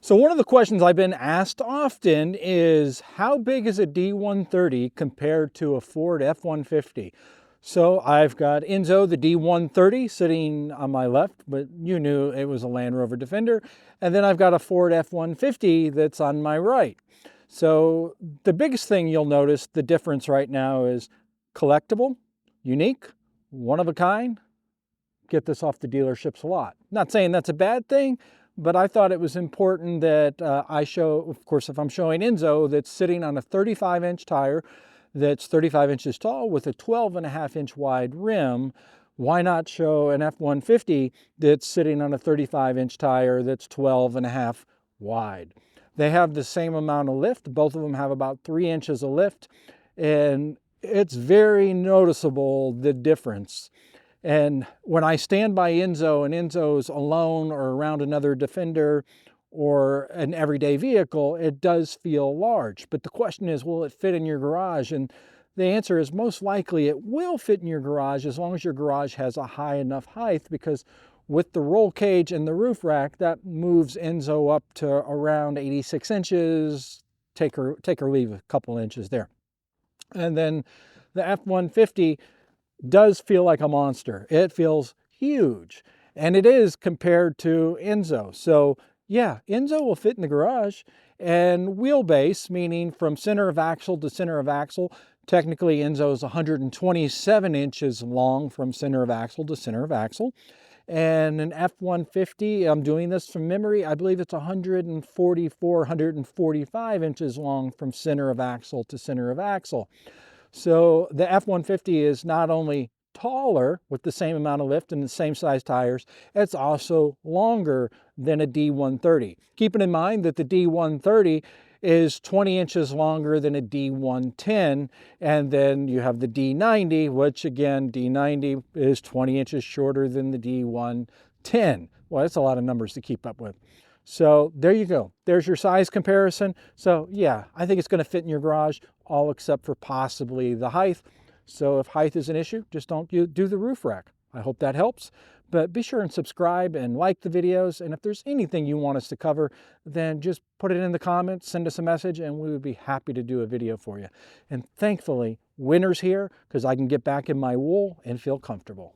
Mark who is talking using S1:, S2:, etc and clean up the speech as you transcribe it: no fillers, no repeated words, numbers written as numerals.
S1: So one of the questions I've been asked often is how big is a D130 compared to a Ford F-150? So I've got Enzo, the D130 sitting on my left, but you knew it was a Land Rover Defender. And then I've got a Ford F-150 that's on my right. So the biggest thing you'll notice the difference right now is collectible, unique, one of a kind. Get this off the dealership's lot. Not saying that's a bad thing, but I thought it was important that I show, of course, if I'm showing Enzo that's sitting on a 35-inch tire that's 35 inches tall with a 12.5-inch wide rim, why not show an F-150 that's sitting on a 35-inch tire that's 12.5 wide? They have the same amount of lift. Both of them have about 3 inches of lift, and it's very noticeable, the difference. And when I stand by Enzo and Enzo's alone or around another Defender or an everyday vehicle, it does feel large. But the question is, will it fit in your garage? And the answer is most likely it will fit in your garage as long as your garage has a high enough height, because with the roll cage and the roof rack, that moves Enzo up to around 86 inches, take or leave a couple inches there. And then the F-150 does feel like a monster. It feels huge, and it is compared to Enzo. So yeah, Enzo will fit in the garage. And wheelbase, meaning from center of axle to center of axle, technically Enzo is 127 inches long from center of axle to center of axle. And an F-150, I'm doing this from memory, I believe it's 144, 145 inches long from center of axle to center of axle. So the F-150 is not only taller with the same amount of lift and the same size tires, it's also longer than a D130. Keeping in mind that the D130 is 20 inches longer than a D110, and then you have the D90, which again, D90 is 20 inches shorter than the D110. Well, that's a lot of numbers to keep up with. So there you go. There's your size comparison. So yeah, I think it's going to fit in your garage, all except for possibly the height. So if height is an issue, just don't do the roof rack. I hope that helps. But be sure and subscribe and like the videos. And if there's anything you want us to cover, then just put it in the comments, send us a message, and we would be happy to do a video for you. And thankfully, winter's here because I can get back in my wool and feel comfortable.